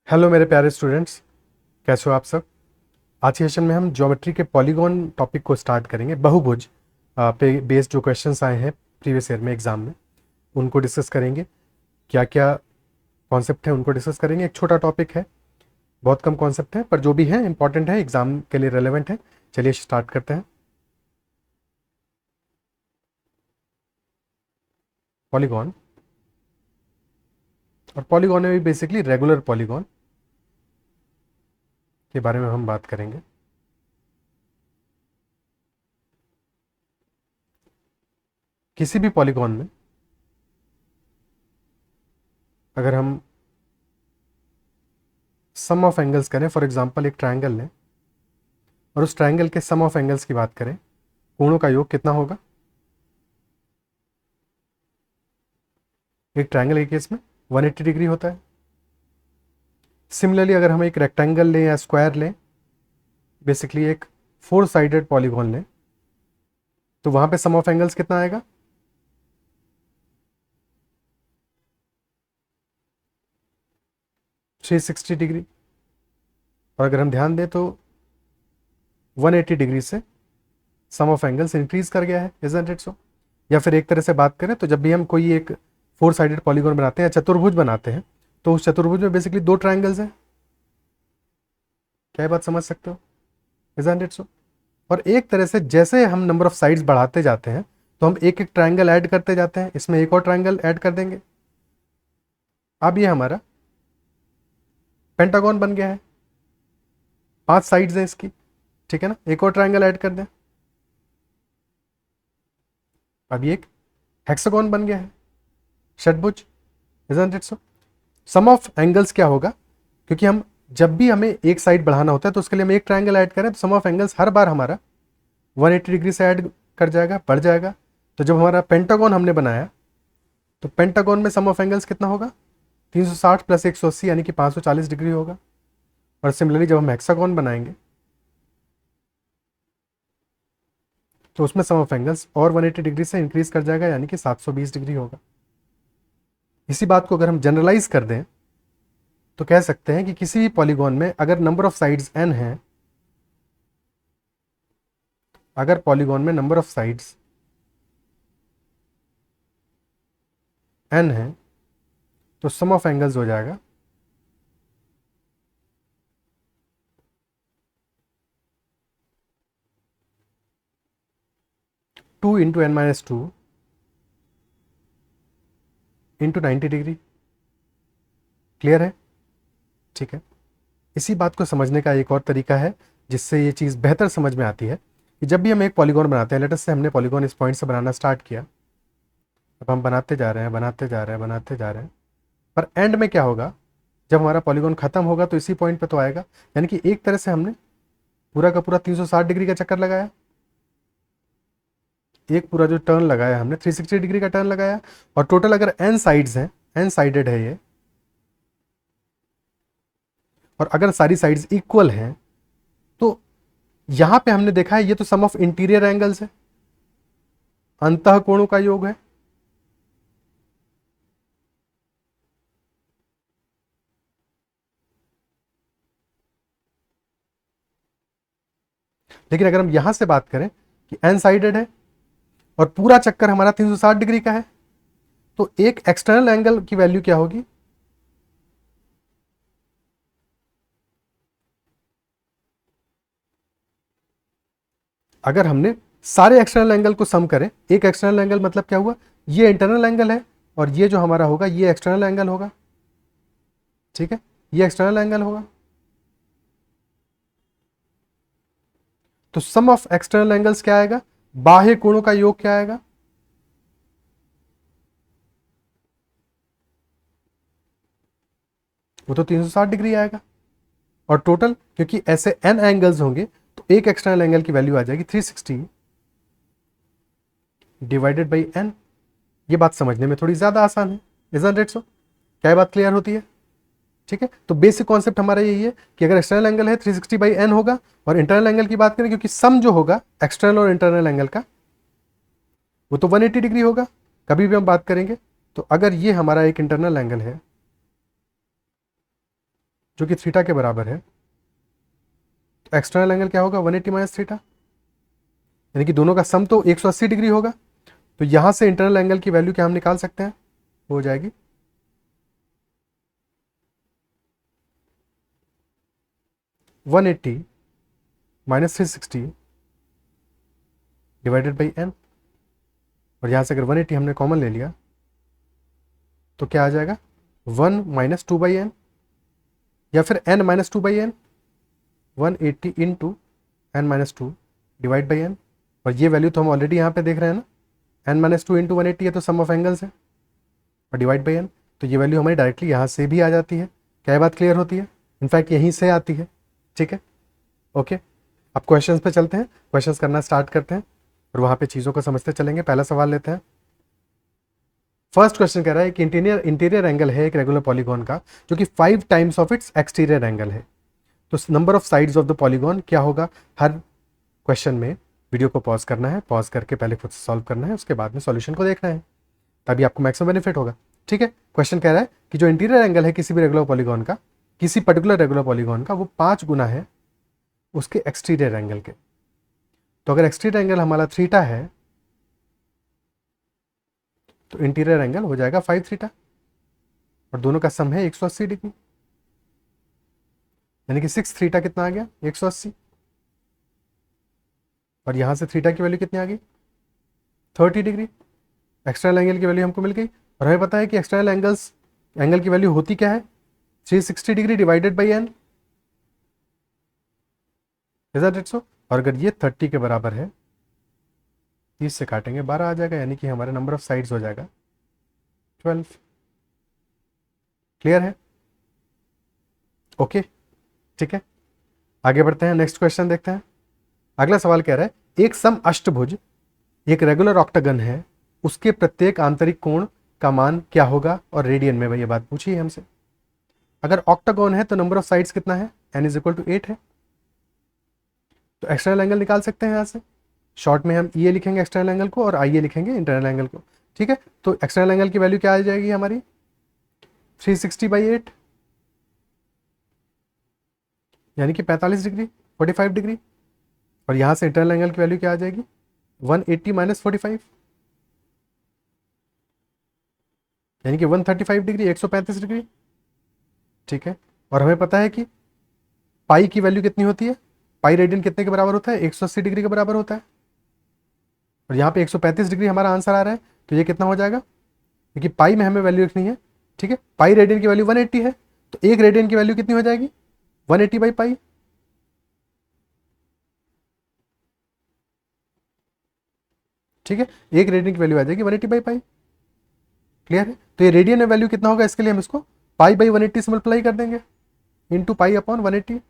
Hello मेरे प्यारे students, कैसे हो आप सब। आज के सेशन में हम ज्योमेट्री के पॉलीगॉन टॉपिक को स्टार्ट करेंगे। बहुभुज पे बेस्ड जो क्वेश्चंस आए हैं प्रीवियस ईयर में एग्जाम में, उनको डिस्कस करेंगे। क्या क्या कॉन्सेप्ट है उनको डिस्कस करेंगे। एक छोटा टॉपिक है, बहुत कम कॉन्सेप्ट है, पर जो भी है इंपॉर्टेंट है, एग्जाम के लिए रेलेवेंट है। चलिए स्टार्ट करते हैं। पॉलीगॉन, और पॉलीगॉन में भी बेसिकली रेगुलर पॉलीगॉन के बारे में हम बात करेंगे। किसी भी पॉलीगॉन में अगर हम सम ऑफ एंगल्स करें, फॉर एग्जांपल एक ट्रायंगल लें और उस ट्रायंगल के सम ऑफ एंगल्स की बात करें, कोणों का योग कितना होगा। एक ट्रायंगल के केस में 180 डिग्री होता है। सिमिलरली अगर हम एक रेक्टेंगल लें या स्क्वायर लें, बेसिकली एक 4 साइडेड पॉलीगॉन लें, तो वहां पे सम ऑफ एंगल्स कितना आएगा। 360 डिग्री। और अगर हम ध्यान दें तो 180 डिग्री से सम ऑफ एंगल्स इंक्रीज कर गया है, इजंट इट सो। या फिर एक तरह से बात करें तो जब भी हम कोई एक 4 साइडेड पॉलीगॉन बनाते हैं या चतुर्भुज बनाते हैं, तो उस चतुर्भुज में बेसिकली 2 ट्रायंगल्स हैं। क्या ये बात समझ सकते हो, इजंट इट सो। और एक तरह से जैसे हम नंबर ऑफ साइड्स बढ़ाते जाते हैं, तो हम एक एक ट्रायंगल ऐड करते जाते हैं, इसमें एक और ट्रायंगल ऐड कर देंगे। अब ये हमारा पेंटागन बन गया है, 5 साइड्स हैं इसकी, ठीक है ना। एक और ट्रायंगल ऐड कर दें, अब ये एक हेक्सागोन बन गया है, षटभुज, isn't it so. Sum of angles क्या होगा, क्योंकि हम जब भी हमें एक साइड बढ़ाना होता है तो उसके लिए हम एक ट्रायंगल ऐड करें, तो सम ऑफ एंगल्स हर बार हमारा 180 डिग्री से ऐड कर जाएगा, बढ़ जाएगा। तो जब हमारा पेंटागन हमने बनाया, तो पेंटागन में सम ऑफ एंगल्स कितना होगा, 360 प्लस 180 यानी कि 540 डिग्री होगा। और सिमिलरली जब हम हेक्सागोन बनाएंगे तो उसमें सम ऑफ एंगल्स और 180 डिग्री से इंक्रीज कर जाएगा, यानी कि 720 डिग्री होगा। इसी बात को अगर हम जनरलाइज कर दें तो कह सकते हैं कि किसी भी पॉलीगॉन में अगर नंबर ऑफ साइड्स n है, अगर पॉलीगॉन में नंबर ऑफ साइड्स n है, तो सम ऑफ एंगल्स हो जाएगा 2 × n - 2 इंटू 90 डिग्री। क्लियर है, ठीक है। इसी बात को समझने का एक और तरीका है जिससे ये चीज़ बेहतर समझ में आती है कि जब भी हम एक पॉलीगॉन बनाते हैं, लेट अस से हमने पॉलीगॉन इस पॉइंट से बनाना स्टार्ट किया, अब हम बनाते जा रहे हैं, बनाते जा रहे हैं, बनाते जा रहे हैं, पर एंड में क्या होगा, जब हमारा पॉलीगॉन खत्म होगा तो इसी पॉइंट पे तो आएगा। यानी कि एक तरह से हमने पूरा का पूरा 360 डिग्री का चक्कर लगाया। एक पूरा जो टर्न लगाया हमने 360 डिग्री का टर्न लगाया। और टोटल अगर n साइड्स हैं, n साइडेड है ये, और अगर सारी साइड्स इक्वल हैं, तो यहां पे हमने देखा है ये तो सम ऑफ इंटीरियर एंगल्स है, अंतः कोणों का योग है। लेकिन अगर हम यहां से बात करें कि n साइडेड है और पूरा चक्कर हमारा 360 डिग्री का है, तो एक एक्सटर्नल एंगल की वैल्यू क्या होगी, अगर हमने सारे एक्सटर्नल एंगल को सम करें। एक एक्सटर्नल एंगल मतलब क्या हुआ, ये इंटरनल एंगल है और ये जो हमारा होगा ये एक्सटर्नल एंगल होगा, ठीक है, ये एक्सटर्नल एंगल होगा। तो सम ऑफ एक्सटर्नल एंगल्स क्या आएगा, बाह्य कोणों का योग क्या आएगा, वो तो 360 डिग्री आएगा। और टोटल क्योंकि ऐसे n एंगल्स होंगे, तो एक एक्सटर्नल एंगल की वैल्यू आ जाएगी 360 डिवाइडेड बाई n। ये बात समझने में थोड़ी ज्यादा आसान है, इजंट इट सो। क्या ये बात क्लियर होती है, ठीक है। तो बेसिक कॉन्सेप्ट हमारा यही है कि अगर एक्सटर्नल एंगल है 360 बाई n होगा, और इंटरनल एंगल की बात करें, क्योंकि सम जो होगा एक्सटर्नल और इंटरनल एंगल का, वो तो 180 डिग्री होगा कभी भी हम बात करेंगे। तो अगर ये हमारा एक इंटरनल एंगल है, जो कि थीटा के बराबर है, तो एक्सटर्नल एंगल क्या होगा 180 माइनस थीटा, यानी कि दोनों का सम तो 180 डिग्री होगा। तो यहां से इंटरनल एंगल की वैल्यू क्या हम निकाल सकते हैं, हो जाएगी 180 माइनस 360 डिवाइडेड बाई एन। और यहां से अगर 180 हमने कॉमन ले लिया तो क्या आ जाएगा 1 माइनस 2/n, या फिर n minus 2/n, 180 into N minus 2 divide by N. और ये वैल्यू तो हम ऑलरेडी यहाँ पे देख रहे हैं ना, n माइनस 2 इंटू 180 है तो सम ऑफ एंगल्स है, और डिवाइड बाई एन। तो ये वैल्यू हमारी डायरेक्टली यहाँ से भी आ जाती है। क्या बात क्लियर होती है, इनफैक्ट यहीं से आती है। ठीक है, ओके। अब क्वेश्चंस पे चलते हैं, क्वेश्चंस करना स्टार्ट करते हैं और वहाँ पे चीज़ों को समझते चलेंगे। पहला सवाल लेते हैं। फर्स्ट क्वेश्चन कह रहा है कि इंटीरियर एंगल है एक रेगुलर पॉलीगॉन का जो कि 5 times of its exterior angle है। तो number of sides of the polygon क्या होगा। हर क्वेश्चन में वीडियो को पॉज करना है, पॉज करके पहले खुद से सॉल्व करना है, उसके बाद में सॉल्यूशन को देखना है, तभी आपको मैक्सिमम बेनिफिट होगा। ठीक है, क्वेश्चन कह रहा है कि जो इंटीरियर एंगल है किसी भी रेगुलर पॉलीगॉन का, किसी पर्टिकुलर रेगुलर पॉलीगॉन का, वो 5 गुना है उसके एक्सटीरियर एंगल के। तो अगर एक्सटीरियर एंगल हमारा थीटा है तो इंटीरियर एंगल हो जाएगा 5 थीटा, और दोनों का सम है 180 डिग्री, यानी कि 6 थीटा कितना आ गया 180। और यहां से थीटा की वैल्यू कितनी आ गई 30 डिग्री। एक्सटर्नल एंगल की वैल्यू हमको मिल गई, और हमें पता है कि एक्सटर्नल एंगल की वैल्यू होती क्या है 360 degree divided by N, is it so. और अगर ये 30 के बराबर है, 30 से काटेंगे 12 आ जाएगा, यानी कि हमारा नंबर ऑफ साइड्स हो जाएगा 12। क्लियर है, ओके। ठीक है, आगे बढ़ते हैं, नेक्स्ट क्वेश्चन देखते हैं। अगला सवाल कह रहा है एक सम अष्टभुज एक रेगुलर ऑक्टागन है, उसके प्रत्येक आंतरिक कोण का मान क्या होगा, और रेडियन में भाई ये बात पूछी है हमसे। अगर ऑक्टागन है तो नंबर ऑफ साइड्स कितना है n इज इक्वल टू 8 है। तो एक्सटर्नल एंगल निकाल सकते हैं यहाँ से, शॉर्ट में हम ई ए लिखेंगे एक्सटर्नल एंगल को और आई ए लिखेंगे इंटरनल एंगल को। ठीक है, तो एक्सटर्नल एंगल की वैल्यू क्या आ जाएगी हमारी 360/8, यानी कि 45 डिग्री 45 डिग्री। और यहाँ से इंटरनल एंगल की वैल्यू क्या आ जाएगी 180 माइनस 45, यानी कि 135 डिग्री 135 डिग्री। ठीक है, और हमें पता है कि पाई की वैल्यू कितनी होती है, पाई रेडियन कितने के बराबर होता है 180 डिग्री के बराबर होता है। और यहाँ पे 135 डिग्री हमारा आंसर आ रहा है, तो ये कितना हो जाएगा, क्योंकि पाई में हमें वैल्यू लिखनी है। ठीक है, पाई रेडियन की वैल्यू 180 है, तो एक रेडियन की वैल्यू कितनी हो जाएगी 180 बाई पाई। ठीक है, एक रेडियन की वैल्यू आ जाएगी 180 बाई पाई। क्लियर है, तो ये रेडियन में वैल्यू कितना होगा, इसके लिए हम इसको पाई बाई 180 से मल्टीप्लाई कर देंगे, इंटू पाई अपॉन 180।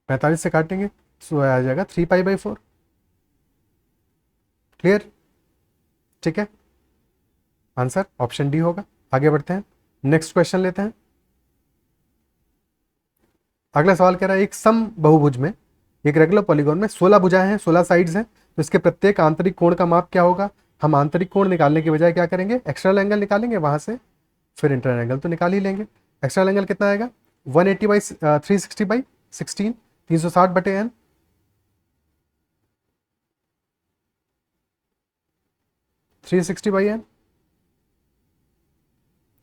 45 से काटेंगे तो आ जाएगा 3 पाई/4। क्लियर, ठीक है, आंसर ऑप्शन डी होगा। आगे बढ़ते हैं, नेक्स्ट क्वेश्चन लेते हैं। अगला सवाल कह रहा है एक सम बहुभुज में एक रेगुलर पॉलीगॉन में 16 भुजाएं हैं, 16 साइड्स हैं, तो इसके प्रत्येक आंतरिक कोण का माप क्या होगा। हम आंतरिक कोण निकालने के बजाय क्या करेंगे एक्सटर्नल एंगल निकालेंगे, वहां से फिर इंटरनल एंगल तो निकाल ही लेंगे। एक्सटर्नल एंगल कितना आएगा 180/360/16, 360/n, 360/n,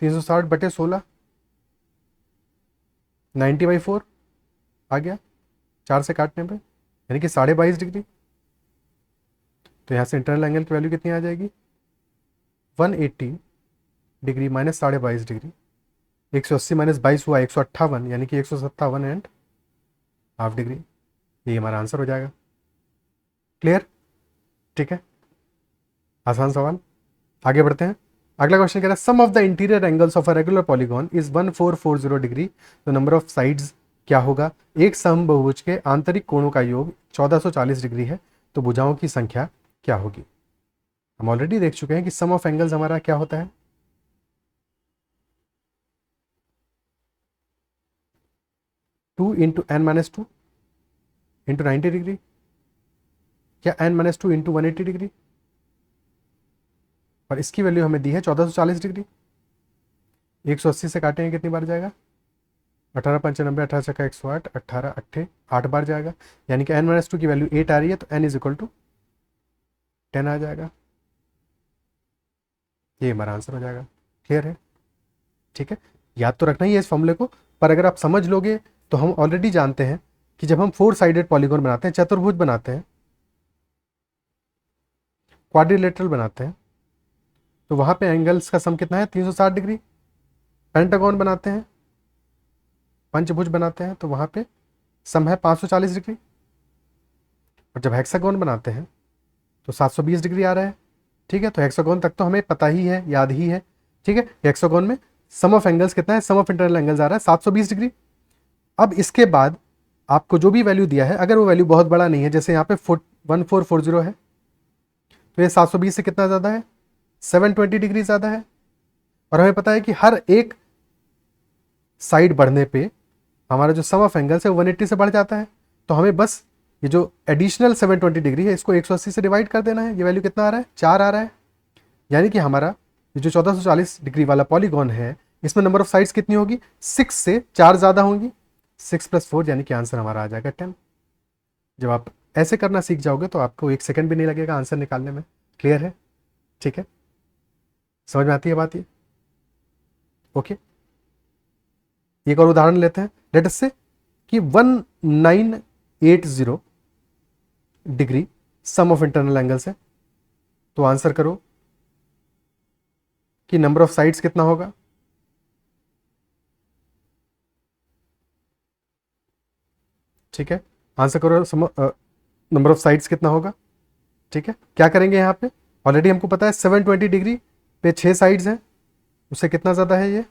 360/16, 90/4 आ गया 4 से काटने पे, यानी कि 22.5 डिग्री। तो यहाँ से इंटरनल एंगल की वैल्यू कितनी आ जाएगी 180 डिग्री माइनस 22.5 डिग्री, 180 माइनस 22 हुआ 158, यानी कि 157 एंड हाफ डिग्री। ये हमारा आंसर हो जाएगा। क्लियर, ठीक है, आसान सवाल। आगे बढ़ते हैं, अगला क्वेश्चन कह रहा है sum of the interior angles of a regular polygon is 1440 degree, तो नंबर ऑफ साइड्स क्या होगा। एक समबहुभुज के आंतरिक कोणों का योग 1440 डिग्री है, तो भुजाओं की संख्या क्या होगी। हम ऑलरेडी देख चुके हैं कि सम ऑफ एंगल्स हमारा क्या होता है 2 into N minus 2 into 90 degree, या n माइनस 2 इंटू 180 डिग्री, और इसकी वैल्यू हमें दी है 1440 डिग्री। 180 से काटेंगे कितनी बार जाएगा, 18 पंचानबे, 18 छक्का 108, 18 अट्ठे 8 बार जाएगा, यानी कि n-2 की वैल्यू 8 आ रही है, तो n इज इक्वल टू 10 आ जाएगा। ये हमारा आंसर हो जाएगा। क्लियर है? ठीक है, याद तो रखना ही है इस फॉर्मूले को, पर अगर आप समझ लोगे तो हम ऑलरेडी जानते हैं कि जब हम 4 साइडेड पॉलीगॉन बनाते हैं, चतुर्भुज बनाते हैं, क्वाड्रिलेटरल बनाते हैं, तो वहां पे एंगल्स का सम कितना है, 360 डिग्री। पेंटागन बनाते हैं, पंचभुज बनाते हैं, तो वहां पे सम है 540 डिग्री। और जब हेक्सागोन बनाते हैं तो 720 डिग्री आ रहा है। ठीक है, तो हेक्सागोन तक तो हमें पता ही है, याद ही है। ठीक है, हेक्सागोन में सम ऑफ एंगल्स कितना है, सम ऑफ इंटरनल एंगल्स आ रहा है 720 डिग्री। अब इसके बाद आपको जो भी वैल्यू दिया है, अगर वो वैल्यू बहुत बड़ा नहीं है, जैसे यहाँ पे 1440 है, तो ये 720 से कितना ज़्यादा है, 720 डिग्री ज़्यादा है। और हमें पता है कि हर एक साइड बढ़ने पे हमारा जो सम ऑफ एंगल्स है वो 180 से बढ़ जाता है। तो हमें बस ये जो एडिशनल 720 डिग्री है इसको 180 से डिवाइड कर देना है। ये वैल्यू कितना आ रहा है, 4 आ रहा है। यानी कि हमारा ये जो 1440 डिग्री वाला पॉलीगॉन है, इसमें नंबर ऑफ साइड्स कितनी होगी, 6 से 4 ज़्यादा होंगी। 6 + 4 यानी कि आंसर हमारा आ जाएगा 10। जब आप ऐसे करना सीख जाओगे तो आपको 1 सेकंड भी नहीं लगेगा आंसर निकालने में। क्लियर है? ठीक है, समझ में आती है बात ये? ओके, एक और उदाहरण लेते हैं। लेट अस से कि 1980 degree sum of internal angles है, तो आंसर करो कि नंबर ऑफ साइड्स कितना होगा। ठीक है, आंसर करो नंबर ऑफ साइड्स कितना होगा। ठीक है, क्या करेंगे यहाँ पे, ऑलरेडी हमको पता है 720 डिग्री पे 6 साइड्स हैं, उससे कितना ज़्यादा है, ये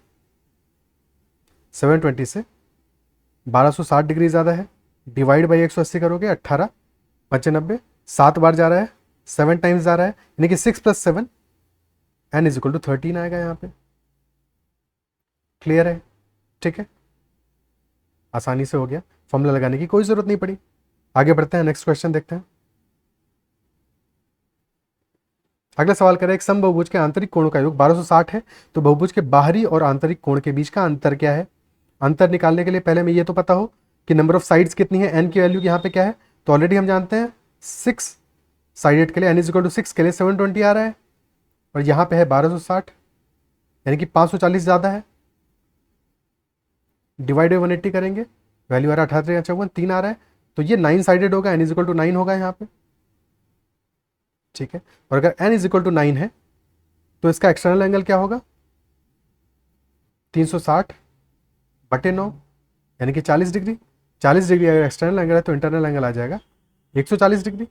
720 से 1260 डिग्री ज़्यादा है। डिवाइड बाई 180 करोगे, 18 95, 7 बार जा रहा है, 7 टाइम्स जा रहा है, यानी कि 6 + 7 n इज इक्वल टू 13 आएगा यहाँ पे। क्लियर है? ठीक है, आसानी से हो गया, फॉर्मूला लगाने की कोई ज़रूरत नहीं पड़ी। आगे बढ़ते हैं, नेक्स्ट क्वेश्चन देखते हैं। अगला सवाल करें, एक समबहुभुज के आंतरिक कोणों का योग 1260 है, तो बहुभुज के बाहरी और आंतरिक कोण के बीच का अंतर क्या है। अंतर निकालने के लिए पहले हमें ये तो पता हो कि नंबर ऑफ साइड्स कितनी है, n की वैल्यू यहाँ पे क्या है, तो ऑलरेडी हम जानते हैं 6 साइडेड के लिए n इज इक्वल टू 6 के लिए 720 आ रहा है, और यहाँ पे है 1260, यानी कि 540 ज़्यादा है। डिवाइड बाई 180 करेंगे, वैल्यू आ रहा है 18 3 आ रहा है, तो ये 9 साइडेड होगा, n इज इक्वल टू 9 होगा यहाँ पे। ठीक है, और अगर n इज इक्वल टू 9 है तो इसका एक्सटर्नल एंगल क्या होगा, 360/9, यानी कि 40 डिग्री। 40 डिग्री अगर एक्सटर्नल एंगल है तो इंटरनल एंगल आ जाएगा 140 डिग्री,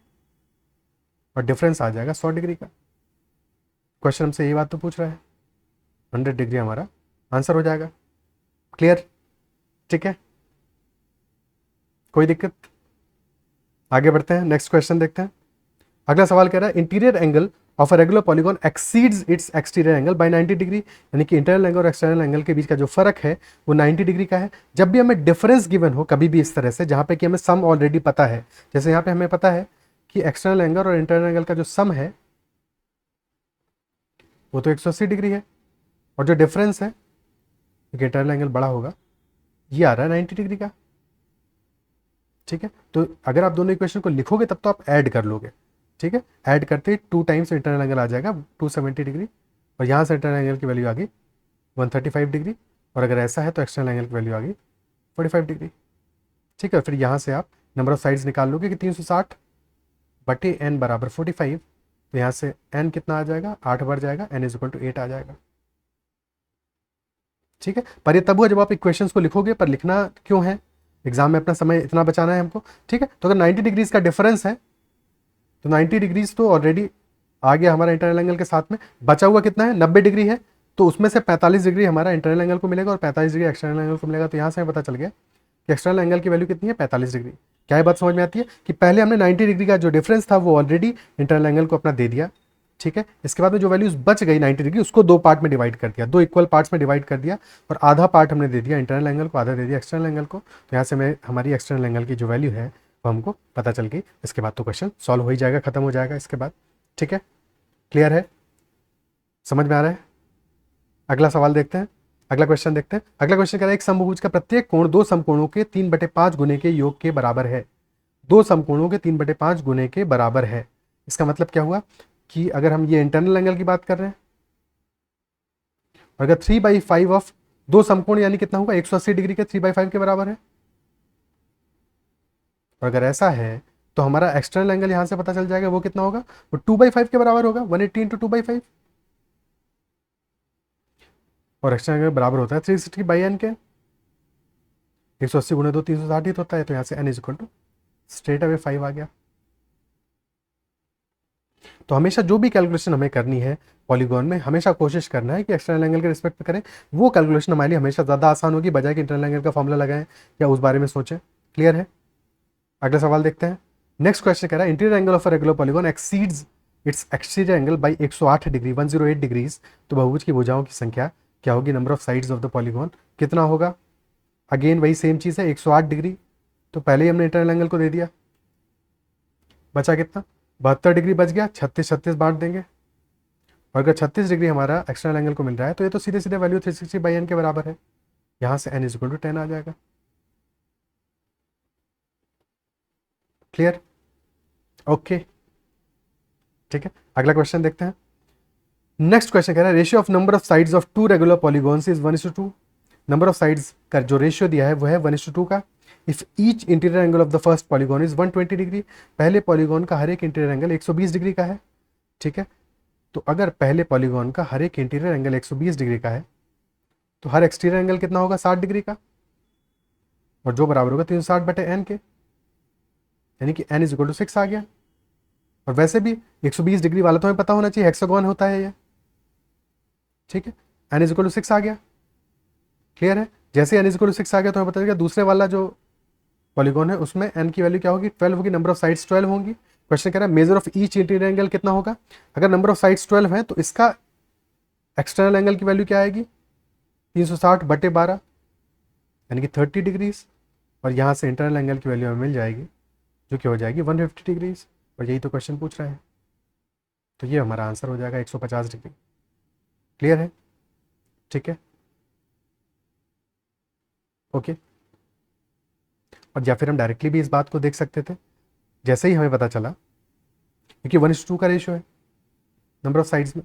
और डिफरेंस आ जाएगा 100 डिग्री का। क्वेश्चन हमसे यही बात तो पूछ रहा है, 100 डिग्री हमारा आंसर हो जाएगा। क्लियर? ठीक है, कोई दिक्कत? आगे बढ़ते हैं, नेक्स्ट क्वेश्चन देखते हैं। अगला सवाल कह रहा है, interior angle of a regular polygon exceeds its exterior angle by 90 degree, यानी कि इंटरनल एंगल और एक्सटर्नल एंगल के बीच का जो फर्क है वो 90 डिग्री का है। जब भी हमें डिफरेंस गिवन हो, कभी भी इस तरह से जहां पे कि हमें सम ऑलरेडी पता है, जैसे यहाँ पे हमें पता है कि एक्सटर्नल एंगल और इंटरनल एंगल का जो सम है वो तो 180 डिग्री है, और जो डिफरेंस है क्योंकि इंटरनल एंगल बड़ा होगा, ये आ रहा है 90 डिग्री का। ठीक है, तो अगर आप दोनों इक्वेशन को लिखोगे तब तो आप ऐड कर लोगे। ठीक है, ऐड करते ही 2 टाइम्स इंटरनल एंगल आ जाएगा 270 डिग्री, और यहाँ से इंटरनल एंगल की वैल्यू आ गई 135 डिग्री, और अगर ऐसा है तो एक्सटर्नल एंगल की वैल्यू आ गई 45 डिग्री। ठीक है, फिर यहाँ से आप नंबर ऑफ साइड्स निकाल लोगे कि 360/n बराबर 45, तो यहाँ से n कितना आ जाएगा, 8 बार जाएगा, n इज इक्वल टू 8 आ जाएगा। ठीक है, पर ये तब हुआ जब आप इक्वेशंस को लिखोगे, पर लिखना क्यों है, एग्जाम में अपना समय इतना बचाना है हमको। ठीक है, तो अगर 90 डिग्रीज का डिफरेंस है तो 90 डिग्रीज तो ऑलरेडी आ गया हमारा इंटरनल एंगल के साथ में, बचा हुआ कितना है, 90 डिग्री है, तो उसमें से 45 डिग्री हमारा इंटरनल एंगल को मिलेगा और 45 डिग्री एक्सटर्नल एंगल को मिलेगा। तो यहाँ से हमें पता चल गया कि एक्सटर्नल एंगल की वैल्यू कितनी है, 45 डिग्री। क्या ये बात समझ में आती है कि पहले हमने 90 डिग्री का जो डिफरेंस था वो ऑलरेडी इंटरनल एंगल को अपना दे दिया। ठीक है, इसके बाद में जो वैल्यूज बच गई 90 डिग्री, उसको 2 पार्ट में डिवाइड कर दिया, 2 इक्वल पार्ट्स में डिवाइड कर दिया, और आधा पार्ट हमने दे दिया इंटरनल एंगल को, आधा दे दिया एक्सटर्नल एंगल को। तो यहाँ से मैं हमारी एक्सटर्नल एंगल की जो वैल्यू है वो हमको पता चल गई। इसके बाद तो क्वेश्चन सॉल्व हो ही जाएगा, खत्म हो जाएगा इसके बाद। ठीक है, क्लियर है, समझ में आ रहा है? अगला सवाल देखते हैं। अगला क्वेश्चन देखते हैं। अगला क्वेश्चन कह रहा है एक समभुज का प्रत्येक कोण दो समकोणों के 3/5 गुने के योग के बराबर है। दो समकोणों के 3/5 गुने के बराबर है। इसका मतलब क्या हुआ कि अगर हम ये इंटरनल एंगल की बात कर रहे हैं, अगर 3/5 ऑफ दो समकोण यानी कितना होगा 180 डिग्री के 3/5 के बराबर है। और अगर ऐसा है तो हमारा एक्सटर्नल एंगल यहां से पता चल जाएगा, वो कितना होगा, वो 2/5 के बराबर होगा, 180 इंटू 2/5। और एक्सटर्नल एंगल बराबर होता है 360/n के। 180 गुणे 2 360 ही तो होता है, तो यहाँ से n is equal to straight away 5 आ गया। तो हमेशा जो भी कैलकुलेशन हमें करनी है पॉलीगॉन में, हमेशा कोशिश करना है कि एक्सटर्नल एंगल के रिस्पेक्ट में करें। वो कैलकुलेशन हमारे लिए हमेशा ज़्यादा आसान होगी बजाय कि इंटरनल एंगल का फॉर्मूला लगाएं या उस बारे में सोचें। क्लियर है? अगला सवाल देखते हैं। नेक्स्ट क्वेश्चन कह रहा है interior angle of a regular polygon exceeds its exterior angle by 108 degree 108 degrees. तो बहुभुज की भुजाओं की संख्या क्या होगी, number of sides of the polygon कितना होगा। अगेन वही सेम चीज़ है, 108 डिग्री, तो पहले ही हमने इंटरनल एंगल को दे दिया। बचा कितना, 72 डिग्री बच गया, 36 36 बांट देंगे। और अगर 36 डिग्री हमारा एक्सटर्नल एंगल को मिल रहा है तो ये तो सीधे सीधे वैल्यू 360/n के बराबर है। यहाँ से n इज इक्वल टू 10 आ जाएगा। क्लियर? ओके, ठीक है। अगला क्वेश्चन देखते हैं। नेक्स्ट क्वेश्चन कह रहा है ratio of number of sides of two regular polygons is 1:2। Number of sides का जो रेशियो दिया है वो है 1:2 का। If each interior angle of the first polygon is 120 degree, पहले पॉलीगॉन का हर एक इंटीरियर एंगल 120 डिग्री का है। ठीक है, तो अगर पहले पॉलीगॉन का हर एक इंटीरियर एंगल 120 डिग्री का है तो हर एक्सटीरियर एंगल कितना होगा 60 डिग्री का, और जो बराबर होगा 360/n के, यानी कि n इज इक्वल टू 6 आ गया। और वैसे भी 120 डिग्री वाला तो हमें पता होना चाहिए, हेक्सागोन होता है ये। ठीक है, n इज इक्वल टू 6 आ गया। क्लियर है? जैसे n इज इक्वल टू 6 आ गया तो हमें पता चलेगा दूसरे वाला जो पॉलीगॉन है उसमें n की वैल्यू क्या होगी, 12 होगी, नंबर ऑफ साइड्स 12 होंगी। क्वेश्चन कह रहा है measure of each interior angle कितना होगा। अगर नंबर ऑफ साइड्स 12 है तो इसका एक्सटर्नल एंगल की वैल्यू क्या आएगी, 360/12 यानी कि 30 डिग्रीज। और यहाँ से इंटरनल एंगल की वैल्यू हमें मिल जाएगी जो कि हो जाएगी 150 डिग्रीज। और यही तो क्वेश्चन पूछ रहा है, तो ये हमारा आंसर हो जाएगा 150 डिग्री। क्लियर है? ठीक है, ओके। और या फिर हम डायरेक्टली भी इस बात को देख सकते थे, जैसे ही हमें पता चला क्योंकि 1:2 का रेशियो है नंबर ऑफ साइड्स में।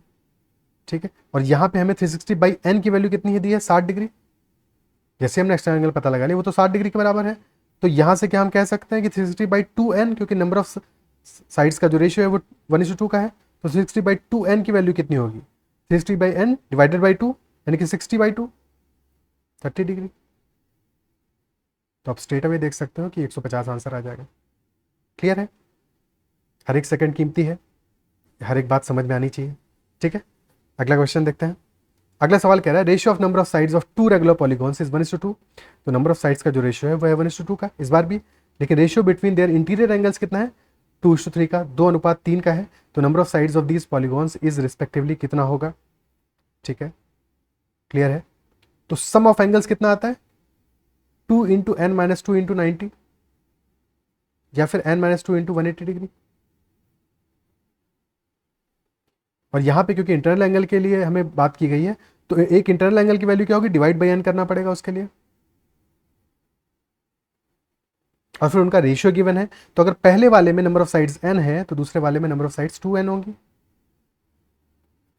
ठीक है, और यहाँ पे हमें 360/n की वैल्यू कितनी है दी है, 60 डिग्री। जैसे हमने एक्सटर्नल एंगल पता लगा लिया वो तो 60 डिग्री के बराबर है। तो यहाँ से क्या हम कह सकते हैं कि 360/2n, क्योंकि नंबर ऑफ साइड्स का जो रेशियो है वो 1:2 का है, तो 360/2n की वैल्यू कितनी होगी, 360/n डिवाइडेड बाई 2 यानी कि 60/2, 30 डिग्री। तो आप स्ट्रेट अवे देख सकते हो कि 150 आंसर आ जाएगा। क्लियर है? हर एक सेकंड कीमती है, हर एक बात समझ में आनी चाहिए। ठीक है, अगला क्वेश्चन देखते हैं। अगला सवाल कह रहा है ratio of number of sides of two regular polygons is 1:2। तो नंबर ऑफ साइड्स का जो रेशियो है वो है 1:2 का इस बार भी, लेकिन ratio between their interior angles कितना है, 2:3 का, 2:3 का है। तो number of sides of these polygons is respectively कितना होगा। ठीक है, क्लियर है? तो सम ऑफ एंगल्स कितना आता है, 2 इंटू n माइनस 2 इंटू 90, या फिर n माइनस 2 इंटू 180 डिग्री। और यहाँ पे क्योंकि इंटरनल एंगल के लिए हमें बात की गई है तो एक इंटरनल एंगल की वैल्यू क्या होगी, डिवाइड बाई n करना पड़ेगा उसके लिए, और फिर उनका रेशियो गिवन है। तो अगर पहले वाले में नंबर ऑफ साइड्स n है तो दूसरे वाले में नंबर ऑफ साइड्स 2n होंगी।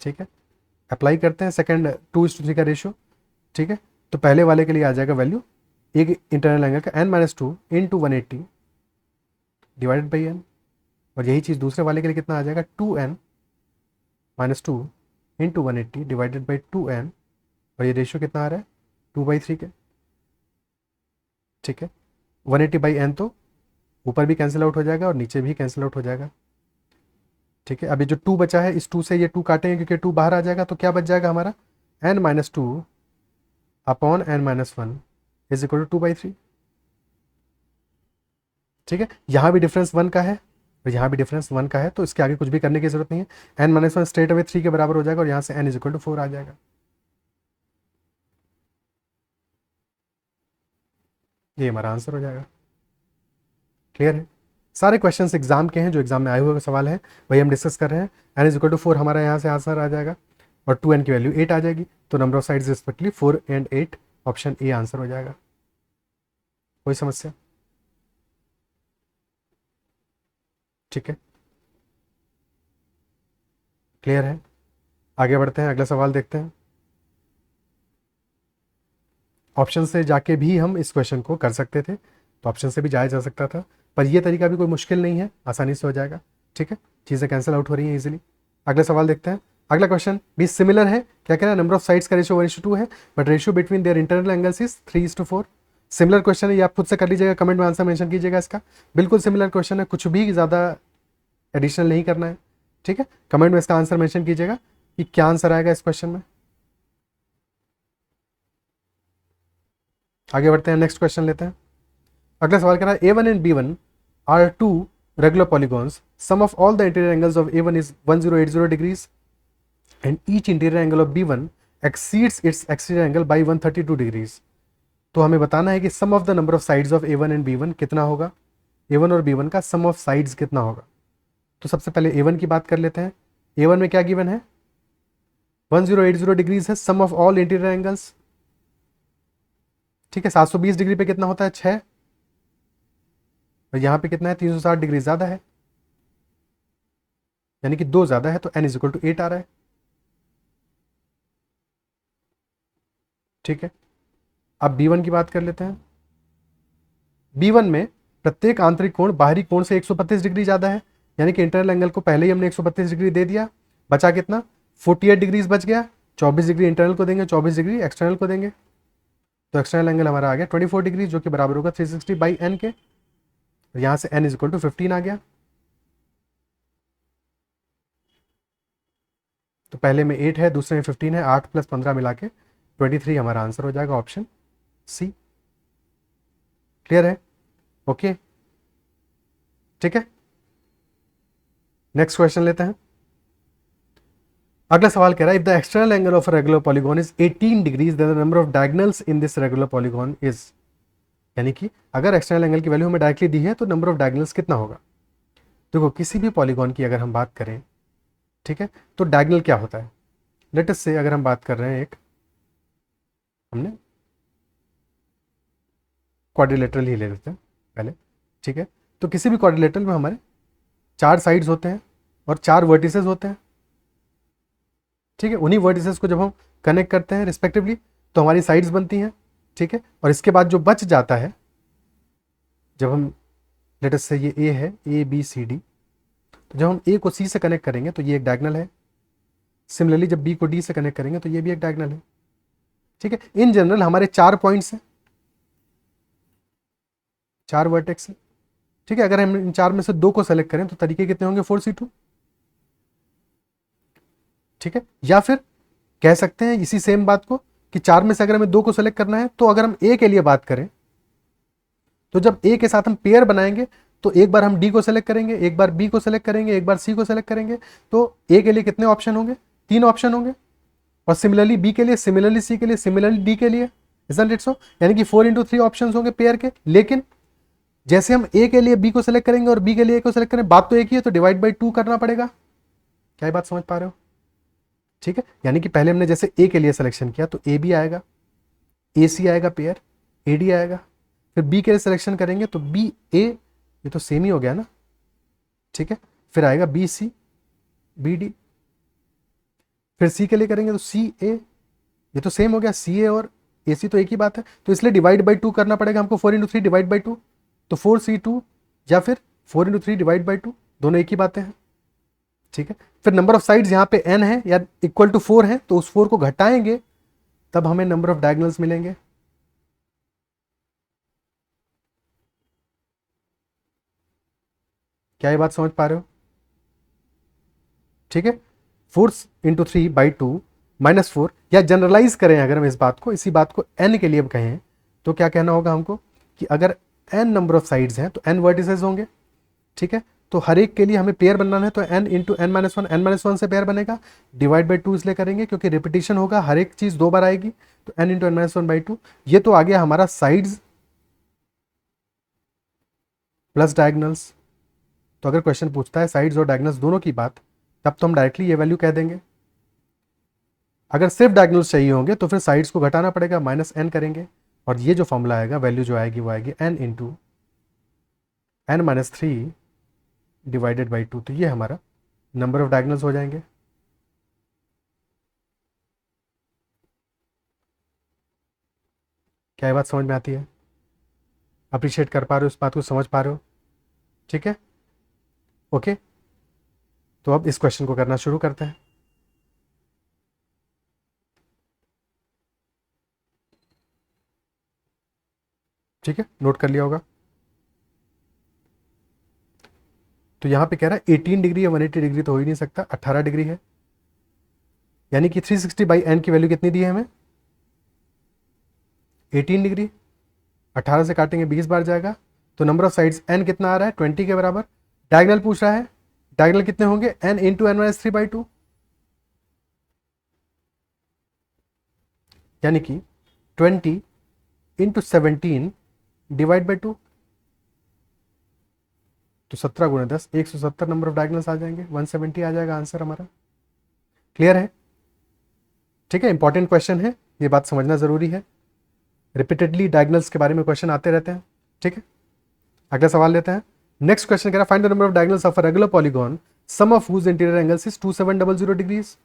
ठीक है, अप्लाई करते हैं सेकंड 2:3 का रेशियो। ठीक है, तो पहले वाले के लिए आ जाएगा वैल्यू एक इंटरनल एंगल का n minus 2 into 180 divided by n, और यही चीज़ दूसरे वाले के लिए कितना आ जाएगा, 2n minus 2 into 180 divided by 2n, और ये रेशियो कितना आ रहा है, 2/3 के। ठीक है, 180/n तो ऊपर भी कैंसिल आउट हो जाएगा और नीचे भी कैंसिल आउट हो जाएगा। ठीक है, अभी जो 2 बचा है इस 2 से ये 2 काटेंगे क्योंकि 2 बाहर आ जाएगा, तो क्या बच जाएगा हमारा, n minus 2 upon n minus 1 is equal to 2/3। ठीक है, यहाँ भी डिफरेंस 1 का है और यहाँ भी डिफरेंस 1 का है, तो इसके आगे कुछ भी करने की जरूरत नहीं है। n माइनस 1 स्ट्रेट अवे 3 के बराबर हो जाएगा और यहाँ से n इज इक्वल टू 4 आ जाएगा। ये हमारा आंसर हो जाएगा। क्लियर है? सारे क्वेश्चंस एग्जाम के हैं, जो एग्जाम में आए हुए सवाल हैं वही हम डिस्कस कर रहे हैं। n इज इक्वल टू 4 हमारा यहाँ से आंसर आ जाएगा और 2n की वैल्यू 8 आ जाएगी। तो number of sides respectively 4 and 8, option A answer हो जाएगा। कोई समस्या? ठीक है, क्लियर है। आगे बढ़ते हैं, अगला सवाल देखते हैं। ऑप्शन से जाके भी हम इस क्वेश्चन को कर सकते थे, तो ऑप्शन से भी जाया जा सकता था, पर यह तरीका भी कोई मुश्किल नहीं है, आसानी से हो जाएगा। ठीक है, चीज़ें कैंसिल आउट हो रही हैं इजीली। अगला सवाल देखते हैं। अगला क्वेश्चन भी सिमिलर है। क्या कह रहा है? नंबर ऑफ साइड्स का रेशियो 1:2 है, but ratio between their internal angles is 3:4। Similar question है, ये आप खुद से कर लीजिएगा, कमेंट में आंसर मेंशन कीजिएगा इसका। बिल्कुल सिमिलर क्वेश्चन है, कुछ भी ज़्यादा एडिशनल नहीं करना है। ठीक है, कमेंट में इसका आंसर मेंशन कीजिएगा कि क्या आंसर आएगा इस क्वेश्चन में। आगे बढ़ते हैं, नेक्स्ट क्वेश्चन लेते हैं। अगला सवाल कह रहा है A1 and B1 are two regular polygons. Sum of all the interior angles of A1 is 1080 degrees and each interior angle of B1 exceeds its exterior angle by 132 degrees. तो हमें बताना है कि sum of the number of sides of A1 and B1 कितना होगा। A1 और B1 का सम of sides कितना होगा। तो सबसे पहले A1 की बात कर लेते हैं। A1 में क्या गिवन है? 1080 डिग्रीज है sum of all interior angles. ठीक है, 720 डिग्री पे कितना होता है? 6। और यहाँ पे कितना है? 360 डिग्री ज़्यादा है, यानी कि 2 ज़्यादा है, तो n इज इक्वल टू 8 आ रहा है। ठीक है, अब B1 की बात कर लेते हैं। B1 में प्रत्येक आंतरिक कोण बाहरी कोण से 132 डिग्री ज़्यादा है, यानी कि इंटरनल एंगल को पहले ही हमने 132 डिग्री दे दिया, बचा कितना? 48 डिग्रीज बच गया। 24 डिग्री इंटरनल को देंगे, 24 डिग्री एक्सटर्नल को देंगे, तो एक्सटर्नल एंगल हमारा आ गया 24 डिग्री, जो कि बराबर होगा 360 बाई n के। यहां से n इज इक्वल टू 15 आ गया। तो पहले में 8 है, दूसरे में 15 है, 8 + 15 मिला के 23 हमारा आंसर हो जाएगा, ऑप्शन सी। क्लियर है? ओके, ठीक है, नेक्स्ट क्वेश्चन लेते हैं। अगला सवाल कह रहा है, if the external angle of a regular polygon is 18 degrees then the number of diagonals in this regular polygon is. यानी कि अगर एक्सटर्नल एंगल की वैल्यू हमें डायरेक्टली दी है तो नंबर ऑफ डायगोनल्स कितना होगा। देखो, किसी भी पॉलीगॉन की अगर हम बात करें, ठीक है, तो डायगोनल क्या होता है। लेट अस से अगर हम बात कर रहे हैं, एक हमने क्वाड्रिलेटरल ही ले लेते हैं पहले। ठीक है, तो किसी भी क्वाड्रिलेटरल में हमारे 4 साइड्स होते हैं और 4 वर्टिसेस होते हैं। ठीक है, उन्हीं वर्टिसेस को जब हम कनेक्ट करते हैं रिस्पेक्टिवली तो हमारी साइड्स बनती हैं। ठीक है, और इसके बाद जो बच जाता है, जब हम लेट अस से ये ए है, ABCD, तो जब हम ए को सी से कनेक्ट करेंगे तो ये एक डायगोनल है। सिमिलरली जब बी को डी से कनेक्ट करेंगे तो ये भी एक डायगोनल है। ठीक है, इन जनरल हमारे 4 पॉइंट्स हैं, 4 वर्टेक्स हैं। ठीक है, अगर हम इन 4 में से 2 को सेलेक्ट करें तो तरीके कितने होंगे? 4C2। ठीक है, या फिर कह सकते हैं इसी सेम बात को कि 4 में से अगर हमें 2 को सेलेक्ट करना है, तो अगर हम ए के लिए बात करें तो जब ए के साथ हम पेयर बनाएंगे तो एक बार हम डी को सेलेक्ट करेंगे, एक बार बी को सेलेक्ट करेंगे, एक बार सी को सेलेक्ट करेंगे, तो ए के लिए कितने ऑप्शन होंगे? 3 ऑप्शन होंगे। और सिमिलरली बी के लिए, सिमिलरली सी के लिए, सिमिलरली डी के लिए, इजंट इट सो? यानी कि 4 × 3 ऑप्शन होंगे पेयर के। लेकिन जैसे हम ए के लिए बी को सेलेक्ट करेंगे और बी के लिए ए को सेलेक्ट करें, बात तो एक ही है, तो डिवाइड बाई 2 करना पड़ेगा। क्या ये बात समझ पा रहे हो? ठीक है, यानी कि पहले हमने जैसे ए के लिए सिलेक्शन किया तो ए बी आएगा, ए सी आएगा पेयर, ए डी आएगा। फिर बी के लिए सिलेक्शन करेंगे तो बी ए, ये तो सेम ही हो गया ना। ठीक है, फिर आएगा बी सी, बी डी। फिर सी के लिए करेंगे तो सी ए, ये तो सेम हो गया, सी ए और ए सी तो एक ही बात है, तो इसलिए डिवाइड बाई 2 करना पड़ेगा हमको। 4 × 3 डिवाइड बाई 2, तो 4C2 या फिर 4 × 3 डिवाइड बाई 2, दोनों एक ही बातें हैं। ठीक है, फिर नंबर ऑफ साइड्स यहाँ पे n है या इक्वल टू 4 है, तो उस 4 को घटाएंगे तब हमें नंबर ऑफ डायगोनल्स मिलेंगे। क्या ये बात समझ पा रहे हो? ठीक है, 4 × 3 बाई 2 -4, या जनरलाइज करें अगर हम इस बात को, इसी बात को n के लिए कहें तो क्या कहना होगा हमको कि अगर n नंबर ऑफ साइड्स हैं तो n वर्टिसेस होंगे। ठीक है, तो हर एक के लिए हमें पेयर बनाना है, तो n × n-1, n-1 से पेयर बनेगा। डिवाइड बाई 2 इसलिए करेंगे क्योंकि रिपीटिशन होगा, हर एक चीज 2 बार आएगी, तो n × n-1/2। ये तो आ गया हमारा साइड्स प्लस डायगोनल्स। तो अगर क्वेश्चन पूछता है साइड्स और डायगोनल्स दोनों की बात, तब तो हम डायरेक्टली ये वैल्यू कह देंगे। अगर सिर्फ डायगोनल्स चाहिए होंगे तो फिर साइड्स को घटाना पड़ेगा, -n करेंगे, और ये जो फॉर्मूला आएगा, वैल्यू जो आएगी वो आएगी n into n-3 divided by 2। तो ये हमारा नंबर ऑफ डायगोनल्स हो जाएंगे। क्या ये बात समझ में आती है? अप्रिशिएट कर पा रहे हो, इस बात को समझ पा रहे हो? ठीक है, ओके। तो अब इस क्वेश्चन को करना शुरू करते हैं। ठीक है, नोट कर लिया होगा। तो यहां पे कह रहा है 18 डिग्री या 180 डिग्री तो हो ही नहीं सकता, 18 डिग्री है, यानी कि 360 बाई एन की वैल्यू कितनी दी है हमें? 18 डिग्री। 18 से काटेंगे 20 बार जाएगा, तो नंबर ऑफ साइड्स n कितना आ रहा है? 20 के बराबर। डायगोनल पूछ रहा है, डायगोनल कितने होंगे? n इंटू n-3/2, यानी कि 20 इंटू 17 डिवाइड बाई 2, तो 17 गुणे 10, 170 नंबर ऑफ डायगोनल्स आ जाएंगे, 170 आ जाएगा आंसर हमारा। क्लियर है? ठीक है, इंपॉर्टेंट क्वेश्चन है, ये बात समझना जरूरी है। रिपीटेडली डायगोनल्स के बारे में क्वेश्चन आते रहते हैं। ठीक है, अगला सवाल लेते हैं। नेक्स्ट क्वेश्चन कह रहा है find the number of diagonals of a regular polygon sum of whose interior angles is 2700 degrees.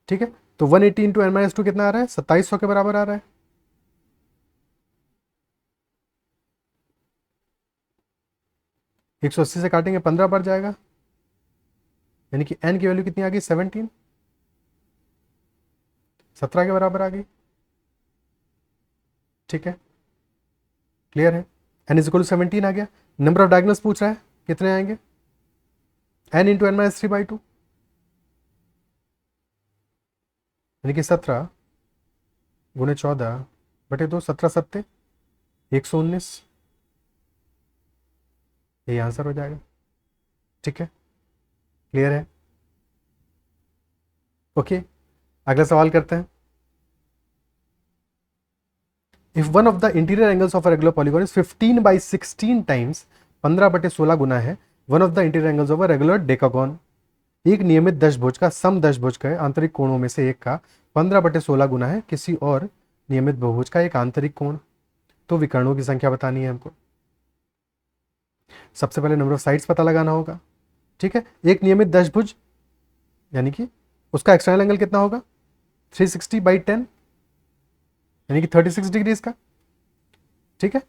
ठीक है, तो 180 इंटू n-2 कितना आ रहा है? 2700 के बराबर आ रहा है। एक सौ अस्सी से काटेंगे 15 बढ़ जाएगा, यानी कि n की वैल्यू कितनी आ गई? 17, 17 के बराबर आ गई। ठीक है, क्लियर है? n इज इक्वल टू 17 आ गया। नंबर ऑफ डायगोनल्स पूछ रहा है, कितने आएंगे? n इंटू n-3/2, यानी कि 17 गुणे 14 बटे 2, 17 सत्ते 119, यही आंसर हो जाएगा। ठीक है, क्लियर है? ओके, अगला सवाल करते हैं। If one of the interior angles of a regular polygon is 15/16 times, 15/16 गुना है one of the interior angles of a regular decagon, एक नियमित दशभुज का सम दशभुज का आंतरिक कोणों में से एक का 15/16 गुना है किसी और नियमित बहुभुज का एक आंतरिक कोण, तो विकर्णों की संख्या बतानी है हमको। सबसे पहले नंबर ऑफ साइड्स पता लगाना होगा। ठीक है, एक नियमित दशभुज यानी कि उसका एक्सटर्नल एंगल कितना होगा? 360/10, यानी कि 36 डिग्री इसका। ठीक है,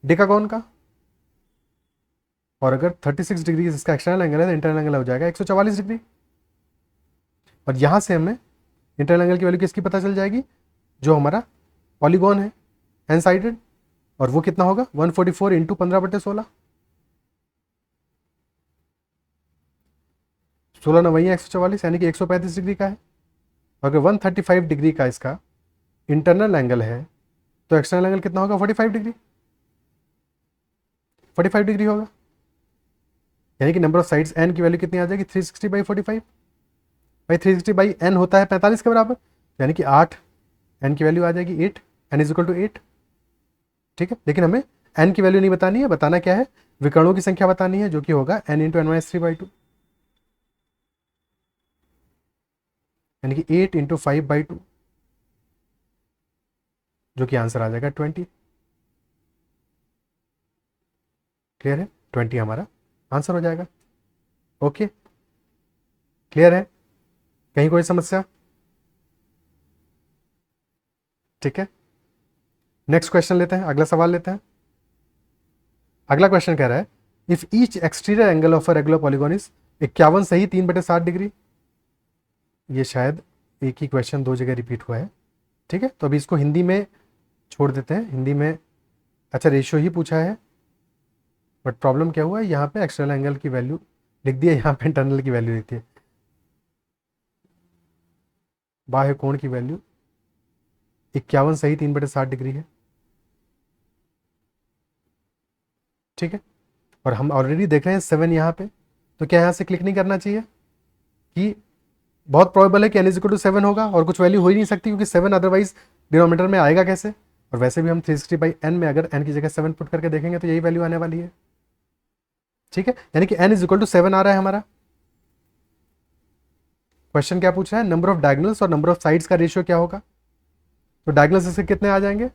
डेकागॉन का, और अगर 36 डिग्री इसका एक्सटर्नल एंगल है तो इंटरनल एंगल हो जाएगा 144 डिग्री। और यहां से हमें इंटरनल एंगल की वैल्यू किसकी पता चल जाएगी? जो हमारा पॉलीगॉन है एन साइडेड, और वो कितना होगा? 144 इंटू 15/16, 16 नवैया 144, यानी कि 135 डिग्री का है। अगर 135 डिग्री का इसका इंटरनल एंगल है तो एक्सटर्नल एंगल कितना होगा? 45 डिग्री, 45 डिग्री होगा, यानी कि नंबर ऑफ साइड्स n की वैल्यू कितनी आ जाएगी? 360/45। भाई 360/n होता है 45 के बराबर, यानी कि 8, n की वैल्यू आ जाएगी 8, n इज इक्वल टू 8। ठीक है, लेकिन हमें n की वैल्यू नहीं बतानी है, बताना क्या है? विकर्णों की संख्या बतानी है, जो कि होगा n इंटू n-3/2, यानी कि 8 इंटू 5/2, जो कि आंसर आ जाएगा 20। क्लियर है? 20 हमारा आंसर हो जाएगा। ओके, क्लियर है? कहीं कोई समस्या? ठीक है, नेक्स्ट क्वेश्चन लेते हैं, अगला सवाल लेते हैं। अगला क्वेश्चन कह रहा है if each exterior angle of a regular polygon is 51 सही 3/60 डिग्री। ये शायद एक ही क्वेश्चन दो जगह रिपीट हुआ है। ठीक है, तो अभी इसको हिंदी में छोड़ देते हैं, हिंदी में। अच्छा, रेशियो ही पूछा है, बट प्रॉब्लम क्या हुआ है, यहाँ पे एक्सटर्नल एंगल की वैल्यू लिख दी है, यहाँ पे इंटरनल की वैल्यू लिखती है। बाह्य कोण की वैल्यू 51 सही 3/60 डिग्री है। ठीक है, और हम ऑलरेडी देख रहे हैं 7 यहाँ पे, तो क्या यहाँ से क्लिक नहीं करना चाहिए कि बहुत प्रोबेबल है कि n इज इक्वल टू 7 होगा, और कुछ वैल्यू हो ही नहीं सकती क्योंकि 7 अदरवाइज डिनोमिनेटर में आएगा कैसे? और वैसे भी हम 360/n में अगर n की जगह 7 पुट करके देखेंगे तो यही वैल्यू आने वाली है। ठीक है, यानी कि n इज इक्वल टू 7 आ रहा है हमारा। क्वेश्चन क्या पूछ रहा है, नंबर ऑफ डायगोनल्स और नंबर ऑफ साइड्स का रेशियो क्या होगा। तो डायगोनल्स इससे कितने आ जाएंगे,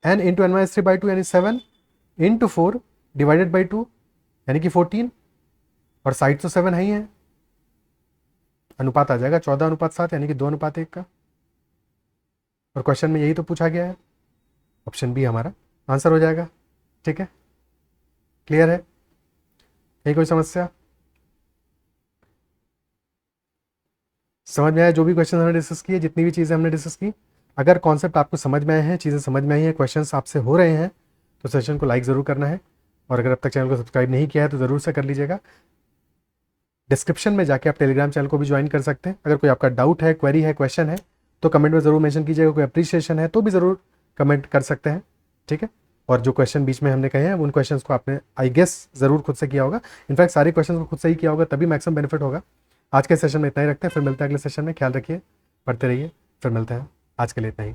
n इंटू एन माइनस 3/2 यानी 7 इंटू 4 डिवाइडेड बाई 2 यानी कि 14, और साइड तो 7 है ही है, अनुपात आ जाएगा 14:7 यानी कि 2:1 का। और क्वेश्चन में यही तो पूछा गया है, ऑप्शन बी हमारा आंसर हो जाएगा। ठीक है, क्लियर है, कहीं कोई समस्या समझ में आया। जो भी क्वेश्चन हमने डिस्कस किए, जितनी भी चीज़ें हमने डिस्कस की, अगर कॉन्सेप्ट आपको समझ में आए हैं, चीज़ें समझ में आई हैं, क्वेश्चंस आपसे हो रहे हैं, तो सेशन को लाइक ज़रूर करना है। और अगर अब तक चैनल को सब्सक्राइब नहीं किया है तो ज़रूर से कर लीजिएगा। डिस्क्रिप्शन में जाके आप टेलीग्राम चैनल को भी ज्वाइन कर सकते हैं। अगर कोई आपका डाउट है, क्वेरी है, क्वेश्चन है, तो कमेंट में ज़रूर मेंशन कीजिएगा। कोई अप्रिशिएशन है तो भी ज़रूर कमेंट कर सकते हैं। ठीक है, और जो क्वेश्चन बीच में हमने कहे हैं उन क्वेश्चंस को आपने आई गेस ज़रूर खुद से किया होगा। इनफैक्ट सारे क्वेश्चन को खुद से ही किया होगा, तभी मैक्सिमम बेनिफिट होगा। आज के सेशन में इतना ही रखते हैं, फिर मिलते हैं अगले सेशन में। ख्याल रखिए, पढ़ते रहिए, फिर मिलते हैं। आज के लिए इतना ही।